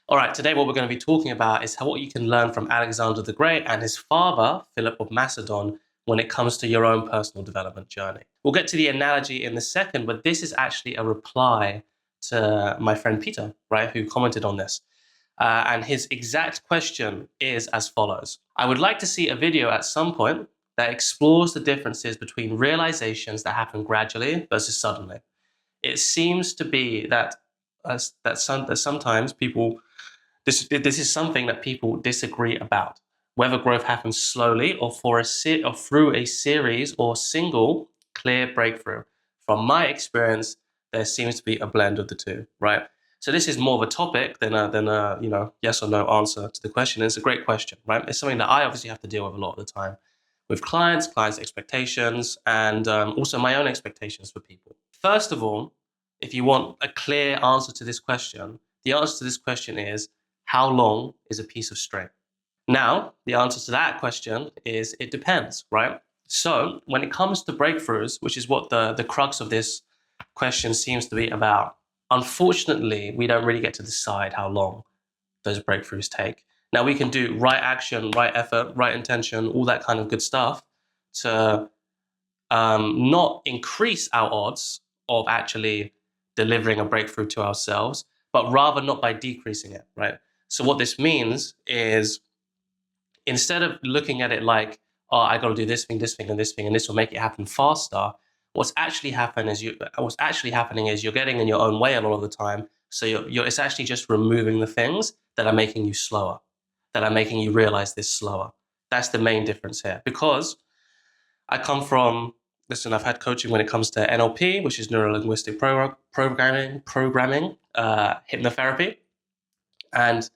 All right, today what we're going to be talking about is what you can learn from Alexander the Great and his father, Philip of Macedon, when it comes to your own personal development journey. We'll get to the analogy in a second, but this is actually a reply to my friend Peter, right, who commented on this. And his exact question is as follows. I would like to see a video at some point that explores the differences between realizations that happen gradually versus suddenly. It seems to be that sometimes people this is something that people disagree about, whether growth happens slowly or through a series or single clear breakthrough. From my experience, there seems to be a blend of the two, right? So this is more of a topic than a yes or no answer to the question. It's a great question, right? It's something that I obviously have to deal with a lot of the time with clients' expectations, and also my own expectations for people. First of all, if you want a clear answer to this question, the answer to this question is, how long is a piece of string? Now, the answer to that question is it depends, right? So when it comes to breakthroughs, which is what the crux of this question seems to be about, unfortunately, we don't really get to decide how long those breakthroughs take. Now, we can do right action, right effort, right intention, all that kind of good stuff to not increase our odds of actually delivering a breakthrough to ourselves, but rather not by decreasing it, right? So what this means is, instead of looking at it like, oh, I got to do this thing, and this thing, and this will make it happen faster, what's actually happening is you're getting in your own way a lot of the time. So it's actually just removing the things that are making you slower, that are making you realize this slower. That's the main difference here. Because I've had coaching when it comes to NLP, which is neuro-linguistic programming, hypnotherapy, and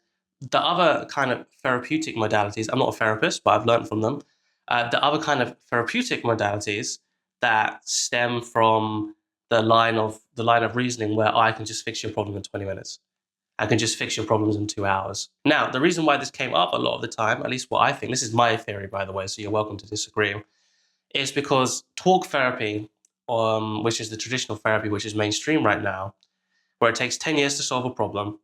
the other kind of therapeutic modalities. I'm not a therapist, but I've learned from them. The other kind of therapeutic modalities that stem from the line of reasoning, where I can just fix your problem in 20 minutes. I can just fix your problems in 2 hours. Now, the reason why this came up a lot of the time, at least what I think, this is my theory, by the way, so you're welcome to disagree, is because talk therapy, which is the traditional therapy, which is mainstream right now, where it takes 10 years to solve a problem,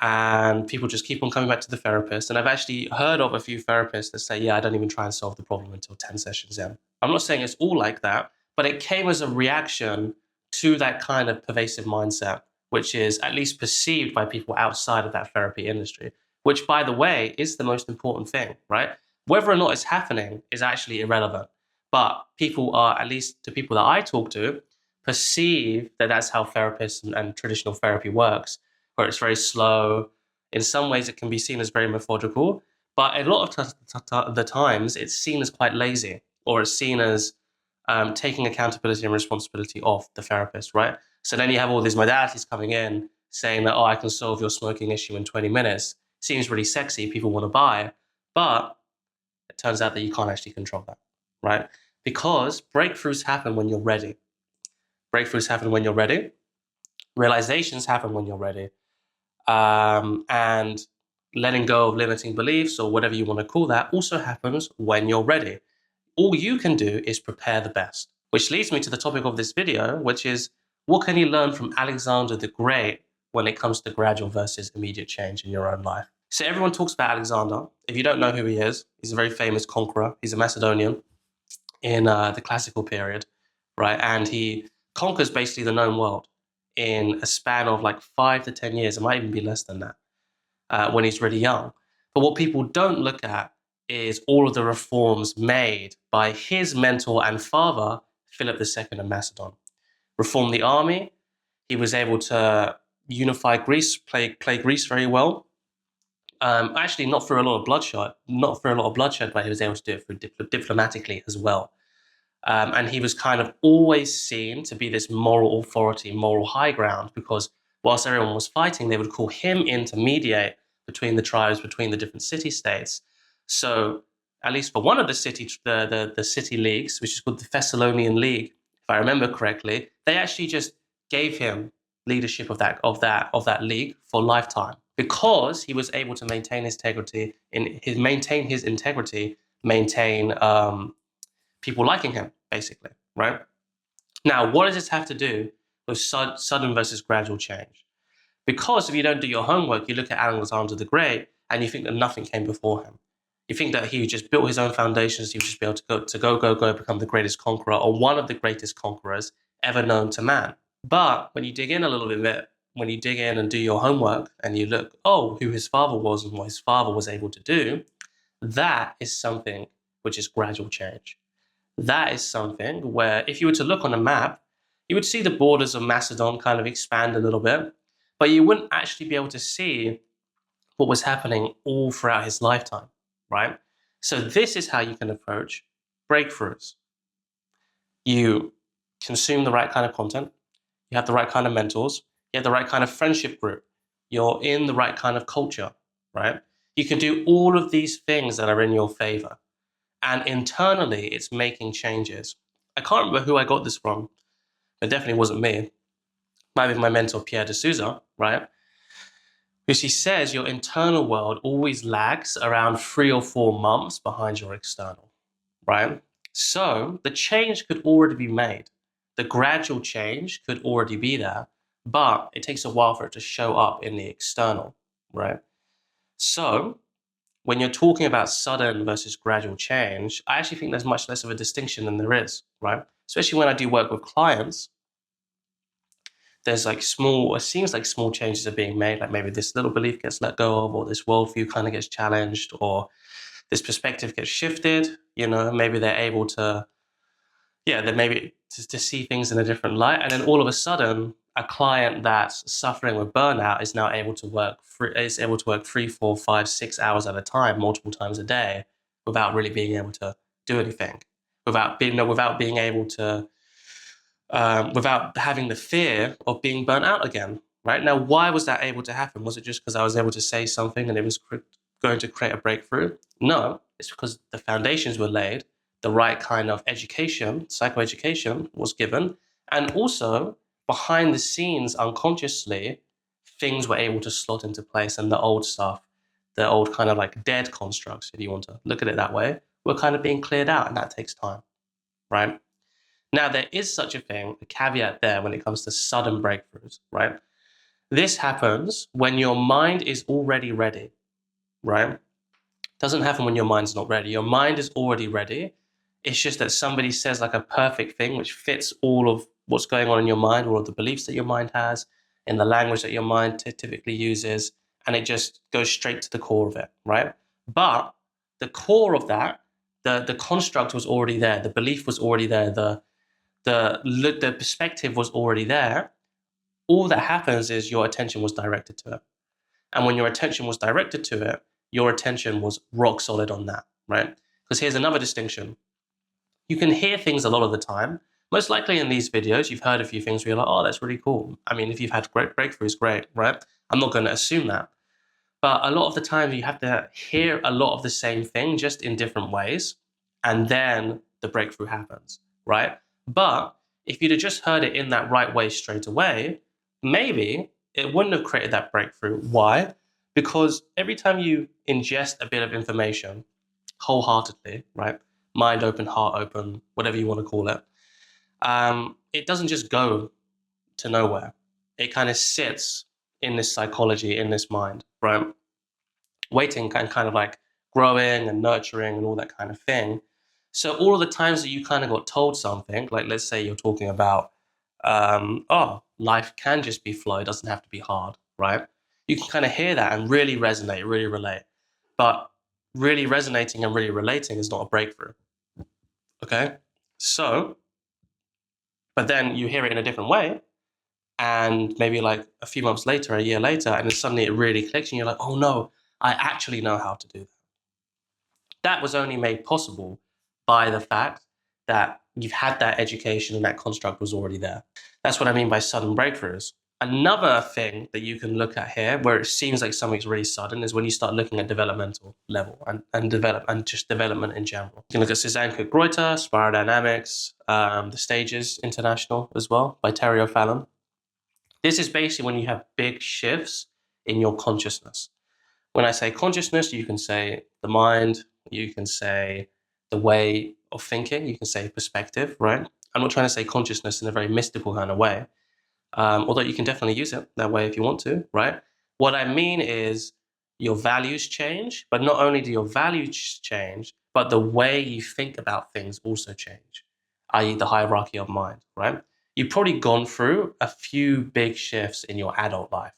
and people just keep on coming back to the therapist. And I've actually heard of a few therapists that say, yeah, I don't even try and solve the problem until 10 sessions in. I'm not saying it's all like that, but it came as a reaction to that kind of pervasive mindset, which is at least perceived by people outside of that therapy industry, which, by the way, is the most important thing, right? Whether or not it's happening is actually irrelevant. But people are, at least to people that I talk to, perceive that that's how therapists and traditional therapy works, where it's very slow. In some ways, it can be seen as very methodical, but a lot of the times, it's seen as quite lazy, or it's seen as taking accountability and responsibility off the therapist, right? So then you have all these modalities coming in saying that, oh, I can solve your smoking issue in 20 minutes. Seems really sexy, people want to buy, but it turns out that you can't actually control that, right? Because breakthroughs happen when you're ready. Breakthroughs happen when you're ready. Realizations happen when you're ready. And letting go of limiting beliefs, or whatever you want to call that, also happens when you're ready. All you can do is prepare the best. Which leads me to the topic of this video, which is, what can you learn from Alexander the Great when it comes to gradual versus immediate change in your own life? So everyone talks about Alexander. If you don't know who he is, he's a very famous conqueror. He's a Macedonian in the classical period, right? And he conquers basically the known world in a span of like 5 to 10 years. It might even be less than that, when he's really young. But what people don't look at is all of the reforms made by his mentor and father, Philip II of Macedon. Reformed the army. He was able to unify Greece, play Greece very well. Actually, not through a lot of bloodshed, but he was able to do it through diplomatically as well. And he was kind of always seen to be this moral authority, moral high ground, because whilst everyone was fighting, they would call him in to mediate between the tribes, between the different city-states. So at least for one of the city leagues, which is called the Thessalonian League, if I remember correctly, they actually just gave him leadership of that league for a lifetime, because he was able to maintain his integrity, maintain people liking him, basically, right? Now, what does this have to do with sudden versus gradual change? Because if you don't do your homework, you look at Alexander the Great and you think that nothing came before him. You think that he just built his own foundations, he would just be able to go, become the greatest conqueror or one of the greatest conquerors ever known to man. But when you dig in a little bit, when you dig in and do your homework and you look, who his father was and what his father was able to do, that is something which is gradual change. That is something where if you were to look on a map, you would see the borders of Macedon kind of expand a little bit, but you wouldn't actually be able to see what was happening all throughout his lifetime, right? So this is how you can approach breakthroughs. You consume the right kind of content, you have the right kind of mentors, you have the right kind of friendship group, you're in the right kind of culture, right? You can do all of these things that are in your favor. And internally, it's making changes. I can't remember who I got this from. It definitely wasn't me. Might be my mentor, Pierre de Souza, right? Because he says your internal world always lags around 3 or 4 months behind your external, right? So the change could already be made. The gradual change could already be there, but it takes a while for it to show up in the external, right? So when you're talking about sudden versus gradual change, I actually think there's much less of a distinction than there is, right? Especially when I do work with clients, there's like it seems like small changes are being made, like maybe this little belief gets let go of, or this worldview kind of gets challenged, or this perspective gets shifted, maybe they're able to, then maybe to see things in a different light. And then all of a sudden, a client that's suffering with burnout is now able to work 3, 4, 5, 6 hours at a time, multiple times a day, without really being able to do anything, without being able to, without having the fear of being burnt out again. Right now, why was that able to happen? Was it just because I was able to say something and it was going to create a breakthrough? No, it's because the foundations were laid, the right kind of education, psychoeducation was given, and also behind the scenes, unconsciously, things were able to slot into place, and the old stuff, the old kind of like dead constructs, if you want to look at it that way, were kind of being cleared out, and that takes time, right? Now, there is such a thing, a caveat there when it comes to sudden breakthroughs, right? This happens when your mind is already ready, right? It doesn't happen when your mind's not ready. Your mind is already ready. It's just that somebody says like a perfect thing which fits all of what's going on in your mind, all of the beliefs that your mind has, in the language that your mind typically uses, and it just goes straight to the core of it, right? But the core of that, the construct was already there, the belief was already there, the perspective was already there. All that happens is your attention was directed to it. And when your attention was directed to it, your attention was rock solid on that, right? Because here's another distinction. You can hear things a lot of the time. Most likely in these videos, you've heard a few things where you're like, oh, that's really cool. I mean, if you've had great breakthroughs, great, right? I'm not going to assume that. But a lot of the time, you have to hear a lot of the same thing, just in different ways. And then the breakthrough happens, right? But if you'd have just heard it in that right way straight away, maybe it wouldn't have created that breakthrough. Why? Because every time you ingest a bit of information wholeheartedly, right? Mind open, heart open, whatever you want to call it, it doesn't just go to nowhere. It kind of sits in this psychology, in this mind, right? Waiting and kind of like growing and nurturing and all that kind of thing. So all of the times that you kind of got told something, like let's say you're talking about, life can just be flow, it doesn't have to be hard, right? You can kind of hear that and really resonate, really relate. But really resonating and really relating is not a breakthrough. Okay? So, but then you hear it in a different way, and maybe like a few months later, a year later, and then suddenly it really clicks, and you're like, oh no, I actually know how to do that. That was only made possible by the fact that you've had that education and that construct was already there. That's what I mean by sudden breakthroughs. Another thing that you can look at here, where it seems like something's really sudden, is when you start looking at developmental level and just development in general. You can look at Cezanne Cook-Greuter, Spiral Dynamics, The Stages International as well by Terry O'Fallon. This is basically when you have big shifts in your consciousness. When I say consciousness, you can say the mind, you can say the way of thinking, you can say perspective, right? I'm not trying to say consciousness in a very mystical kind of way. although you can definitely use it that way if you want to, right? What I mean is your values change, but not only do your values change, but the way you think about things also change, i.e. the hierarchy of mind, right? You've probably gone through a few big shifts in your adult life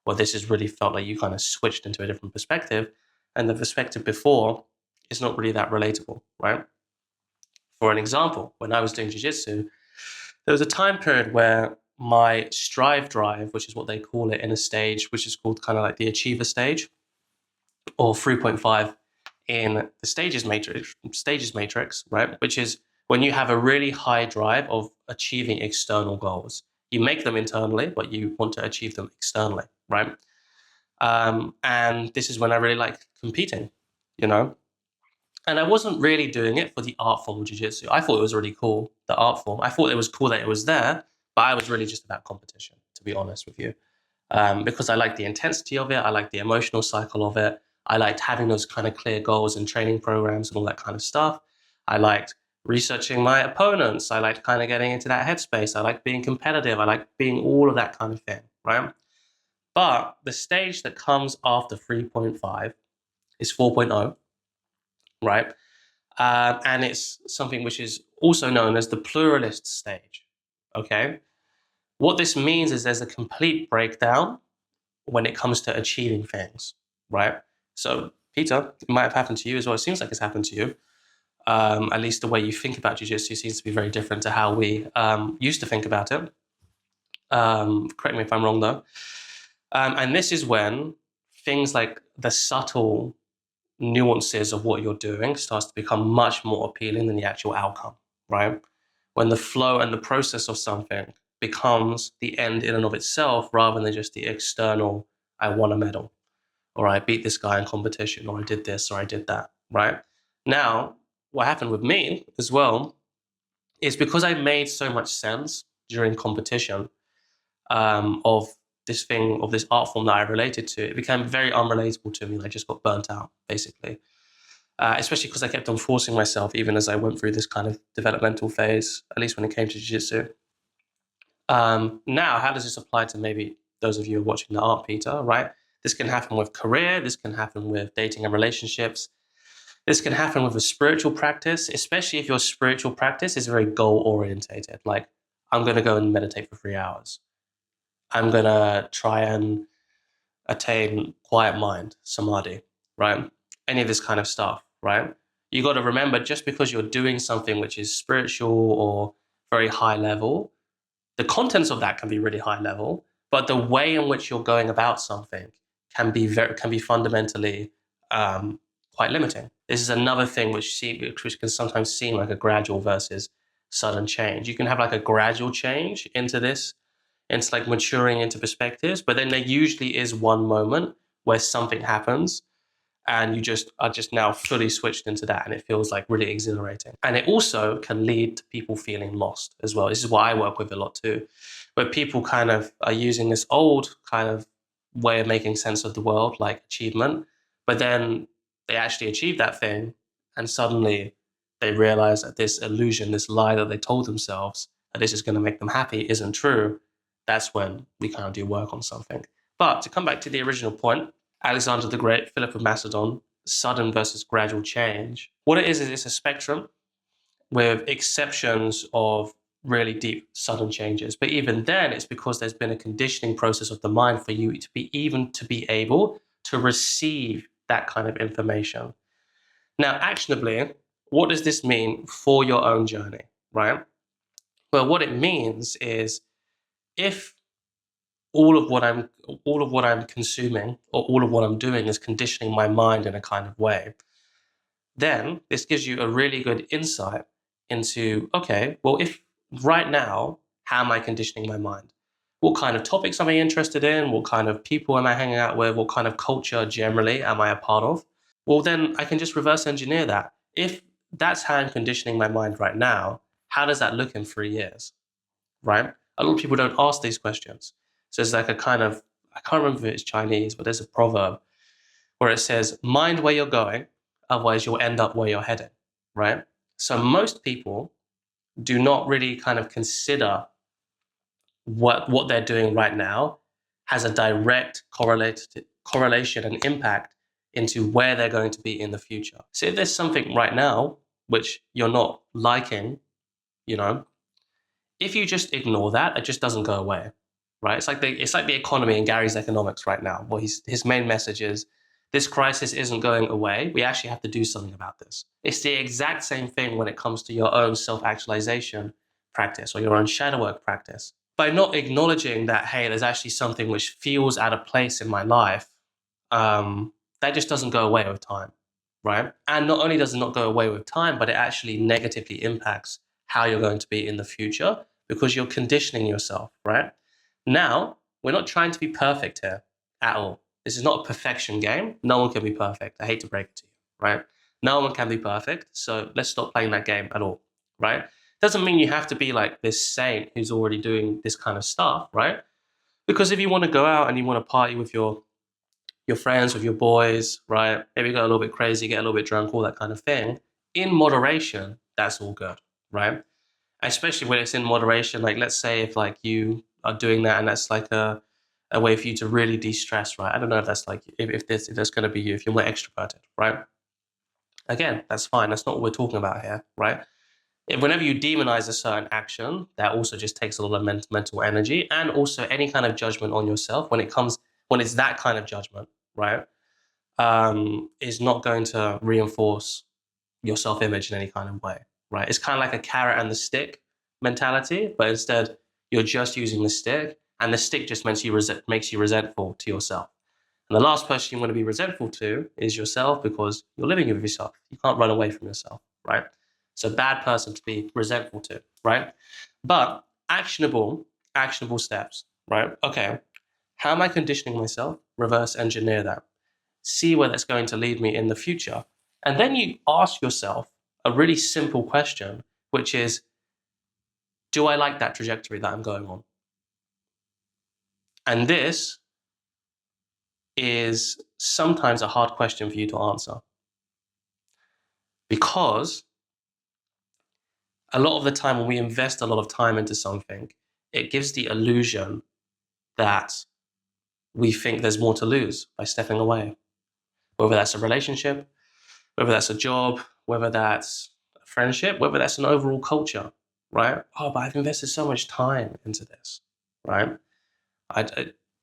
where this has really felt like you kind of switched into a different perspective, and the perspective before is not really that relatable, right? For an example, when I was doing jiu-jitsu, there was a time period where my strive drive, which is what they call it in a stage, which is called kind of like the achiever stage, or 3.5 in the stages matrix, right? Which is when you have a really high drive of achieving external goals. You make them internally, but you want to achieve them externally, right? And this is when I really like competing, you know? And I wasn't really doing it for the art form of jiu-jitsu. I thought it was really cool, the art form. I thought it was cool that it was there, but I was really just about competition, to be honest with you. Because I liked the intensity of it. I liked the emotional cycle of it. I liked having those kind of clear goals and training programs and all that kind of stuff. I liked researching my opponents. I liked kind of getting into that headspace. I liked being competitive. I liked being all of that kind of thing, right? But the stage that comes after 3.5 is 4.0, right? And it's something which is also known as the pluralist stage, okay? What this means is there's a complete breakdown when it comes to achieving things, right? So, Peter, it might have happened to you as well. It seems like it's happened to you. At least the way you think about jiu-jitsu seems to be very different to how we used to think about it. Correct me if I'm wrong, though. And this is when things like the subtle nuances of what you're doing starts to become much more appealing than the actual outcome, right? When the flow and the process of something becomes the end in and of itself rather than just the external, I won a medal, or I beat this guy in competition, or I did this, or I did that, right? Now, what happened with me as well is because I made so much sense during competition of this thing, of this art form that I related to, it became very unrelatable to me. I just got burnt out, basically. Especially because I kept on forcing myself, even as I went through this kind of developmental phase, at least when it came to jiu-jitsu. Now, how does this apply to maybe those of you who are watching the art, Peter, right? This can happen with career, this can happen with dating and relationships, this can happen with a spiritual practice, especially if your spiritual practice is very goal-orientated. Like, I'm going to go and meditate for 3 hours. I'm going to try and attain quiet mind, samadhi, right? Any of this kind of stuff, right? You got to remember, just because you're doing something which is spiritual or very high level, the contents of that can be really high level, but the way in which you're going about something can be fundamentally quite limiting. This is another thing which can sometimes seem like a gradual versus sudden change. You can have like a gradual change into this. It's like maturing into perspectives, but then there usually is one moment where something happens and you just are just now fully switched into that, and it feels like really exhilarating. And it also can lead to people feeling lost as well. This is what I work with a lot too, where people kind of are using this old kind of way of making sense of the world, like achievement, but then they actually achieve that thing, and suddenly they realize that this illusion, this lie that they told themselves that this is going to make them happy isn't true. That's when we kind of do work on something. But to come back to the original point, Alexander the Great, Philip of Macedon, sudden versus gradual change. What it is it's a spectrum with exceptions of really deep sudden changes. But even then, it's because there's been a conditioning process of the mind for you to be able to receive that kind of information. Now, actionably, what does this mean for your own journey, right? Well, what it means is if all of what I'm consuming or all of what I'm doing is conditioning my mind in a kind of way, then this gives you a really good insight into, okay, well, if right now, how am I conditioning my mind? What kind of topics am I interested in? What kind of people am I hanging out with? What kind of culture generally am I a part of? Well, then I can just reverse engineer that. If that's how I'm conditioning my mind right now, how does that look in 3 years? Right? A lot of people don't ask these questions. So it's like a kind of, I can't remember if it's Chinese, but there's a proverb where it says, mind where you're going, otherwise you'll end up where you're heading, right? So most people do not really kind of consider what they're doing right now has a direct correlation and impact into where they're going to be in the future. So if there's something right now which you're not liking, you know, if you just ignore that, it just doesn't go away, right? It's like the economy in Gary's economics right now. Well, his main message is this crisis isn't going away. We actually have to do something about this. It's the exact same thing when it comes to your own self-actualization practice or your own shadow work practice. By not acknowledging that, hey, there's actually something which feels out of place in my life, that just doesn't go away with time, right? And not only does it not go away with time, but it actually negatively impacts how you're going to be in the future because you're conditioning yourself, right? Now, we're not trying to be perfect here at all. This is not a perfection game. No one can be perfect. I hate to break it to you, right? No one can be perfect. So let's stop playing that game at all, right? Doesn't mean you have to be like this saint who's already doing this kind of stuff, right? Because if you want to go out and you want to party with your friends, with your boys, right? Maybe go a little bit crazy, get a little bit drunk, all that kind of thing. In moderation, that's all good, right? Especially when it's in moderation. Like, let's say if like you are doing that and that's like a way for you to really de-stress, right? I don't know if that's like if that's going to be you, if you're more extroverted, right? Again, that's fine. That's not what we're talking about here, right? Whenever you demonize a certain action, that also just takes a lot of mental energy, and also any kind of judgment on yourself when it's that kind of judgment, right? Is not going to reinforce your self-image in any kind of way, right? It's kind of like a carrot and the stick mentality, but instead you're just using the stick, and the stick just makes you resentful to yourself. And the last person you want to be resentful to is yourself, because you're living with yourself. You can't run away from yourself, right? So bad person to be resentful to, right? But actionable steps, right? Okay, how am I conditioning myself? Reverse engineer that. See where that's going to lead me in the future. And then you ask yourself a really simple question, which is, do I like that trajectory that I'm going on? And this is sometimes a hard question for you to answer, because a lot of the time when we invest a lot of time into something, it gives the illusion that we think there's more to lose by stepping away. Whether that's a relationship, whether that's a job, whether that's a friendship, whether that's an overall culture, right? Oh, but I've invested so much time into this, right?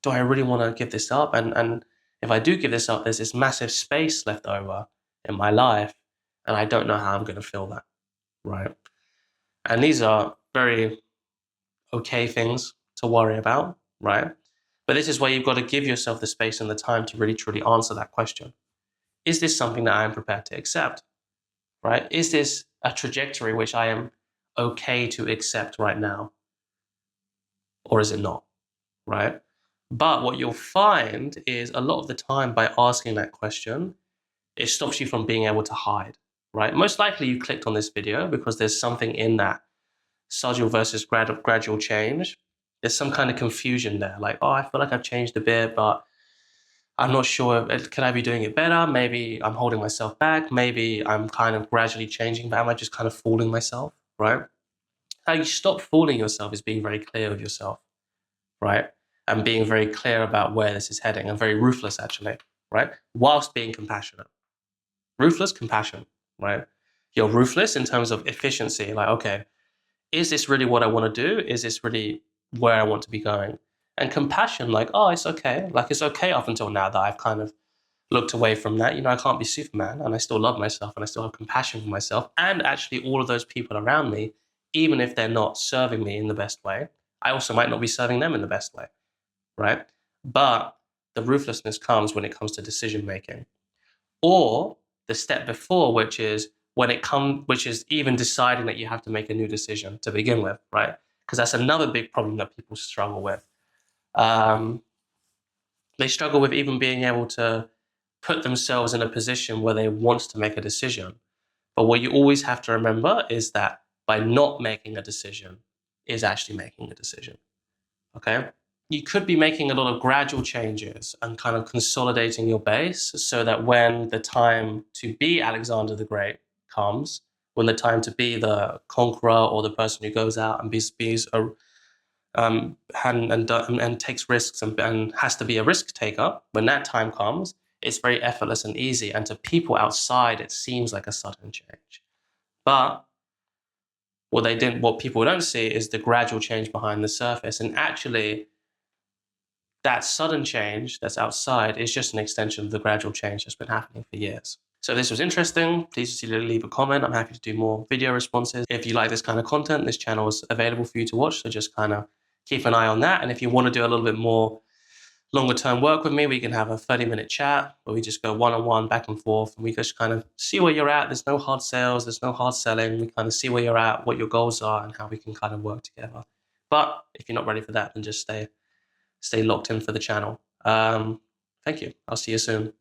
Do I really want to give this up? And if I do give this up, there's this massive space left over in my life, and I don't know how I'm going to fill that, right? And these are very okay things to worry about, right? But this is where you've got to give yourself the space and the time to really truly answer that question. Is this something that I am prepared to accept, right? Is this a trajectory which I am okay to accept right now? Or is it not, right? But what you'll find is a lot of the time, by asking that question, it stops you from being able to hide, right? Most likely you clicked on this video because there's something in that subtle versus gradual change. There's some kind of confusion there. Like, oh, I feel like I've changed a bit, but I'm not sure. Can I be doing it better? Maybe I'm holding myself back. Maybe I'm kind of gradually changing, but am I just kind of fooling myself, right? How you stop fooling yourself is being very clear with yourself, right? And being very clear about where this is heading, and very ruthless, actually, right? Whilst being compassionate. Ruthless compassion, right? You're ruthless in terms of efficiency. Like, okay, is this really what I want to do? Is this really where I want to be going? And compassion, like, oh, it's okay. Like, it's okay up until now that I've kind of looked away from that. You know, I can't be Superman, and I still love myself, and I still have compassion for myself, and actually all of those people around me, even if they're not serving me in the best way, I also might not be serving them in the best way, right? But the ruthlessness comes when it comes to decision making. Or the step before, which is which is even deciding that you have to make a new decision to begin with, right? Because that's another big problem that people struggle with. They struggle with even being able to put themselves in a position where they want to make a decision. But what you always have to remember is that by not making a decision is actually making a decision, okay? You could be making a lot of gradual changes and kind of consolidating your base so that when the time to be Alexander the Great comes, when the time to be the conqueror or the person who goes out and and takes risks and has to be a risk taker, when that time comes, it's very effortless and easy. And to people outside, it seems like a sudden change. But what people don't see is the gradual change behind the surface. And actually, that sudden change that's outside is just an extension of the gradual change that's been happening for years. So if this was interesting, please leave a comment. I'm happy to do more video responses. If you like this kind of content, this channel is available for you to watch. So just kind of keep an eye on that. And if you want to do a little bit more longer term work with me, we can have a 30-minute chat where we just go one-on-one, back and forth, and we just kind of see where you're at. There's no hard sales, there's no hard selling. We kind of see where you're at, what your goals are, and how we can kind of work together. But if you're not ready for that, then just stay locked in for the channel. Thank you. I'll see you soon.